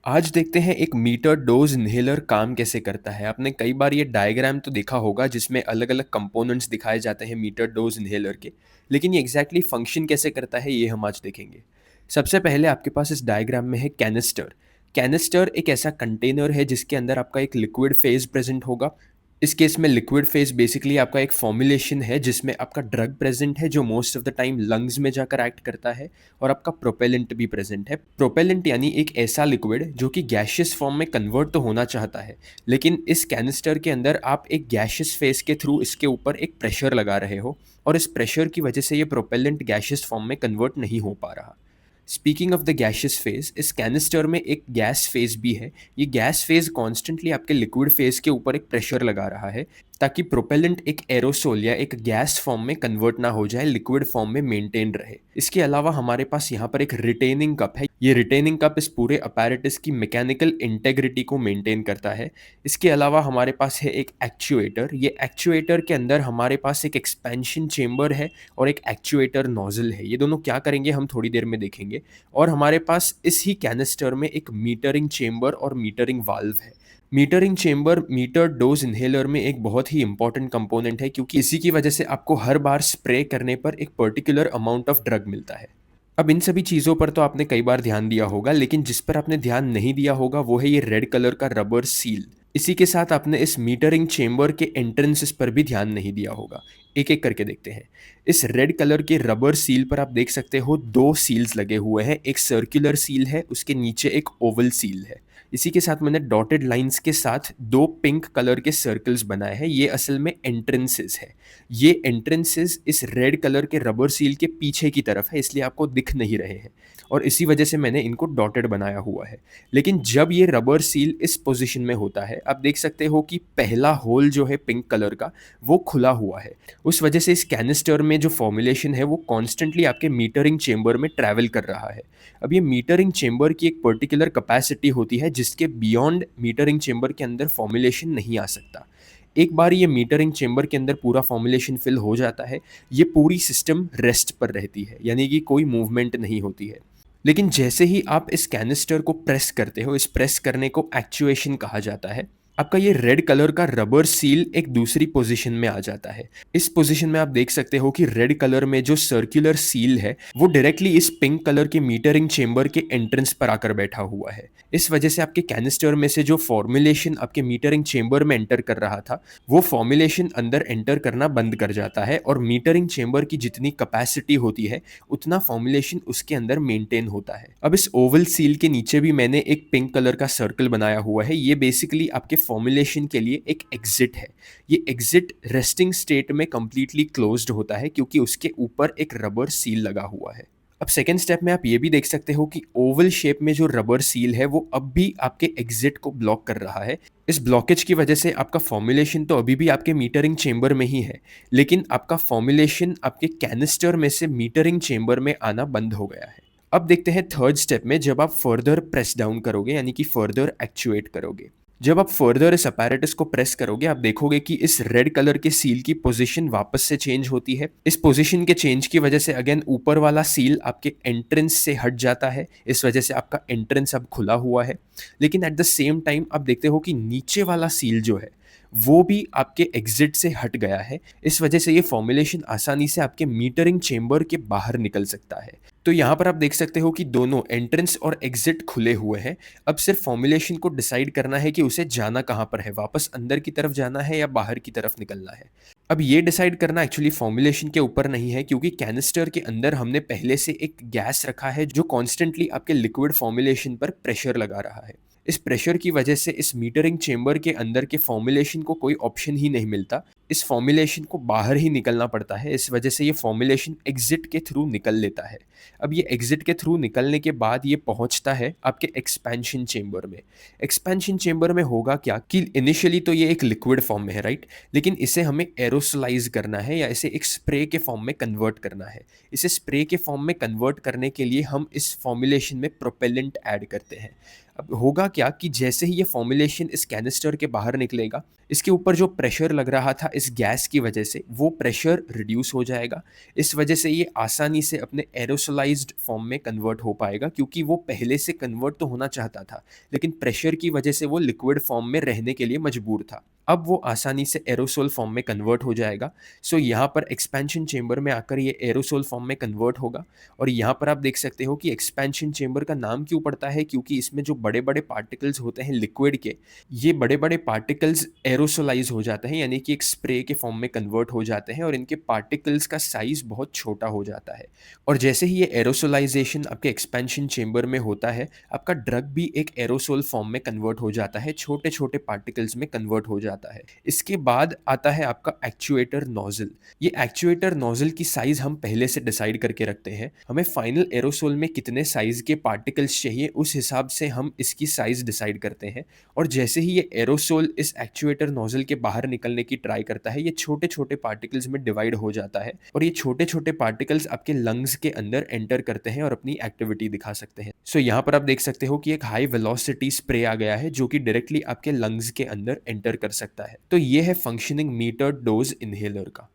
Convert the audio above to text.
आज देखते हैं एक मीटर डोज इन्हेलर काम कैसे करता है। आपने कई बार ये डायग्राम तो देखा होगा जिसमें अलग अलग कंपोनेंट्स दिखाए जाते हैं मीटर डोज इन्हेलर के, लेकिन ये एग्जैक्टली फंक्शन कैसे करता है ये हम आज देखेंगे। सबसे पहले आपके पास इस डायग्राम में है कैनिस्टर। कैनिस्टर एक ऐसा कंटेनर है जिसके अंदर आपका एक लिक्विड फेज प्रेजेंट होगा। इस केस में लिक्विड फेज बेसिकली आपका एक फॉर्मुलेशन है जिसमें आपका ड्रग प्रेजेंट है जो most of the time lungs में जाकर एक्ट करता है, और आपका प्रोपेलेंट भी प्रेजेंट है। प्रोपेलेंट यानी एक ऐसा लिक्विड जो कि गैशियस फॉर्म में कन्वर्ट तो होना चाहता है, लेकिन इस कैनिस्टर के अंदर आप एक गैशियस फेज के थ्रू इसके ऊपर एक प्रेशर लगा रहे हो, और इस प्रेशर की वजह से ये प्रोपेलेंट गैशियस फॉर्म में कन्वर्ट नहीं हो पा रहा। Speaking of the gaseous phase, इस कैनिस्टर में एक गैस फेज भी है। ये गैस फेज कॉन्स्टेंटली आपके लिक्विड फेज के ऊपर एक प्रेशर लगा रहा है ताकि प्रोपेलेंट एक एरोसोल या एक गैस फॉर्म में कन्वर्ट ना हो जाए, लिक्विड फॉर्म में मेंटेन रहे। इसके अलावा हमारे पास यहाँ पर एक रिटेनिंग कप है। ये रिटेनिंग कप इस पूरे अपैरेटस की मैकेनिकल इंटेग्रिटी को मेंटेन करता है। इसके अलावा हमारे पास है एक एक्चुएटर। ये एक्चुएटर के अंदर हमारे पास एक एक्सपेंशन चेंबर है और एक एक्चुएटर नोजल है। ये दोनों क्या करेंगे हम थोड़ी देर में देखेंगे। और हमारे पास इस ही कैनिस्टर में एक मीटरिंग चेंबर और मीटरिंग वाल्व है। Metering chamber meter dose inhaler में एक बहुत ही इंपॉर्टेंट कंपोनेंट है, क्योंकि इसी की वजह से आपको हर बार स्प्रे करने पर एक पर्टिकुलर अमाउंट ऑफ ड्रग मिलता है। अब इन सभी चीज़ों पर तो आपने कई बार ध्यान दिया होगा, लेकिन जिस पर आपने ध्यान नहीं दिया होगा वो है ये रेड कलर का रबर सील। इसी के साथ आपने इस मीटरिंग चेंबर के एंट्रेंसेस पर भी ध्यान नहीं दिया होगा। एक एक करके देखते हैं। इस रेड कलर के रबर सील पर आप देख सकते हो दो सील्स लगे हुए हैं। एक सर्कुलर सील है, उसके नीचे एक ओवल सील है। इसी के साथ मैंने डॉटेड लाइंस के साथ दो पिंक कलर के सर्कल्स बनाए हैं। ये असल में एंट्रेंसेस है। ये एंट्रेंसेस इस रेड कलर के रबर सील के पीछे की तरफ है, इसलिए आपको दिख नहीं रहे हैं, और इसी वजह से मैंने इनको डॉटेड बनाया हुआ है। लेकिन जब ये रबर सील इस पोजीशन में होता है, आप देख सकते हो कि पहला होल जो है पिंक कलर का वो खुला हुआ है। उस वजह से इस कैनिस्टर में जो फॉर्मुलेशन है वो कॉन्स्टेंटली आपके मीटरिंग चेंबर में ट्रैवल कर रहा है। अब ये मीटरिंग चेंबर की एक पर्टिकुलर कैपेसिटी होती है जिसके बियॉन्ड मीटरिंग चेंबर के अंदर फॉर्मुलेशन नहीं आ सकता। एक बार ये मीटरिंग चेंबर के अंदर पूरा फॉर्मुलेशन फिल हो जाता है, ये पूरी सिस्टम रेस्ट पर रहती है, यानी कि कोई मूवमेंट नहीं होती है। लेकिन जैसे ही आप इस कैनिस्टर को प्रेस करते हो, इस प्रेस करने को एक्चुएशन कहा जाता है, आपका ये रेड कलर का रबर सील एक दूसरी पोजीशन में आ जाता है। इस पोजीशन में आप देख सकते हो कि रेड कलर में जो सर्कुलर सील है वो डायरेक्टली इस पिंक कलर के मीटरिंग चेंबर के एंट्रेंस पर आकर बैठा हुआ है। इस वजह से आपके कैनिस्टर में से जो फॉर्मुलेशन आपके मीटरिंग चेंबर में एंटर कर रहा था, वो फॉर्मुलेशन अंदर एंटर करना बंद कर जाता है, और मीटरिंग चेंबर की जितनी कैपेसिटी होती है उतना फॉर्मुलेशन उसके अंदर मेंटेन होता है। अब इस ओवल सील के नीचे भी मैंने एक पिंक कलर का सर्कल बनाया हुआ है। ये बेसिकली आपके फॉर्मुलेशन के लिए एक एग्जिट है। ये एग्जिट रेस्टिंग स्टेट में कंप्लीटली क्लोज्ड होता है क्योंकि उसके ऊपर एक रबर सील लगा हुआ है। अब सेकेंड स्टेप में आप ये भी देख सकते हो कि ओवल शेप में जो रबर सील है वो अब भी आपके एग्जिट को ब्लॉक कर रहा है। इस ब्लॉकेज की वजह से आपका फॉर्मुलेशन तो अभी भी आपके मीटरिंग चेंबर में ही है, लेकिन आपका फॉर्मुलेशन आपके कैनिस्टर में से मीटरिंग चेंबर में आना बंद हो गया है। अब देखते हैं थर्ड स्टेप में, जब आप फर्दर प्रेस डाउन करोगे यानी कि फर्दर एक्चुएट करोगे। जब आप फर्दर इस अपैरेटस को प्रेस करोगे, आप देखोगे कि इस रेड कलर के सील की पोजीशन वापस से चेंज होती है। इस पोजीशन के चेंज की वजह से अगेन ऊपर वाला सील आपके एंट्रेंस से हट जाता है। इस वजह से आपका एंट्रेंस अब खुला हुआ है। लेकिन एट द सेम टाइम आप देखते हो कि नीचे वाला सील जो है वो भी आपके एग्जिट से हट गया है। इस वजह से ये फॉर्मुलेशन आसानी से आपके मीटरिंग चेंबर के बाहर निकल सकता है। तो यहाँ पर आप देख सकते हो कि दोनों एंट्रेंस और एग्जिट खुले हुए हैं। अब सिर्फ फॉर्मुलेशन को डिसाइड करना है कि उसे जाना कहाँ पर है, वापस अंदर की तरफ जाना है या बाहर की तरफ निकलना है। अब ये डिसाइड करना एक्चुअली फॉर्मुलेशन के ऊपर नहीं है, क्योंकि कैनिस्टर के अंदर हमने पहले से एक गैस रखा है जो कॉन्स्टेंटली आपके लिक्विड फॉर्मुलेशन पर प्रेशर लगा रहा है। इस प्रेशर की वजह से इस मीटरिंग चेंबर के अंदर के फॉर्मुलेशन को कोई ऑप्शन ही नहीं मिलता, इस फॉर्मुलेशन को बाहर ही निकलना पड़ता है। इस वजह से ये फॉर्मुलेशन एग्जिट के थ्रू निकल लेता है। अब ये एग्जिट के थ्रू निकलने के बाद ये पहुंचता है आपके एक्सपेंशन चेंबर में। एक्सपेंशन चेंबर में होगा क्या कि इनिशियली तो ये एक लिक्विड फॉर्म में है, राइट, लेकिन इसे हमें एरोसोलाइज करना है या इसे एक स्प्रे के फॉर्म में कन्वर्ट करना है। इसे स्प्रे के फॉर्म में कन्वर्ट करने के लिए हम इस फॉर्मुलेशन में प्रोपेलेंट ऐड करते हैं। अब होगा क्या कि जैसे ही ये फॉर्मुलेशन इस कैनिस्टर के बाहर निकलेगा, इसके ऊपर जो प्रेशर लग रहा था इस गैस की वजह से वो प्रेशर रिड्यूस हो जाएगा। इस वजह से ये आसानी से अपने एरोसोलाइज्ड फॉर्म में कन्वर्ट हो पाएगा, क्योंकि वो पहले से कन्वर्ट तो होना चाहता था, लेकिन प्रेशर की वजह से वो लिक्विड फॉर्म में रहने के लिए मजबूर था। अब वो आसानी से एरोसोल फॉर्म में कन्वर्ट हो जाएगा। सो यहाँ पर एक्सपेंशन चेंबर में आकर ये एरोसोल फॉर्म में कन्वर्ट होगा। और यहाँ पर आप देख सकते हो कि एक्सपेंशन चेंबर का नाम क्यों पड़ता है, क्योंकि इसमें जो बड़े-बड़े पार्टिकल्स होते हैं लिक्विड के, ये बड़े-बड़े पार्टिकल्स एरोसोलाइज़ हो जाते हैं, यानी कि एक स्प्रे के फॉर्म में कन्वर्ट हो जाते हैं और इनके पार्टिकल्स का साइज़ बहुत छोटा हो जाता है। और जैसे ही ये एरोसोलाइज़ेशन आपके एक्सपेंशन चेंबर में होता है, आपका ड्रग भी एक एरोसोल फॉर्म में कन्वर्ट हो जाता है, छोटे-छोटे पार्टिकल्स में कन्वर्ट हो जाता है। इसके बाद आता है आपका एक्चुएटर नोज़ल। ये एक्चुएटर नोज़ल की साइज़ हम पहले से डिसाइड करके रखते हैं। हमें फाइनल एरोसोल में कितने साइज़ के पार्टिकल्स चाहिए, उस हिसाब से हम इसकी साइज़ डिसाइड करते हैं। और जैसे ही ये एरोसोल इस एक्चुएटर नोज़ल के बाहर निकलने की ट्राई करता है, ये छोटे-छोटे पार्टिकल्स में डिवाइड हो जाता है और ये छोटे-छोटे पार्टिकल्स आपके लंग्स के अंदर एंटर करते हैं और अपनी एक्टिविटी दिखा सकते हैं। सो यहाँ पर आप देख सकते हो कि एक हाई वेलोसिटी स्प्रे आ गया है, जो कि डायरेक्टली आपके लंग्स के अंदर एंटर कर सकता है। तो ये है फंक्शनिंग मीटर्ड डोज़ इन्हेलर का।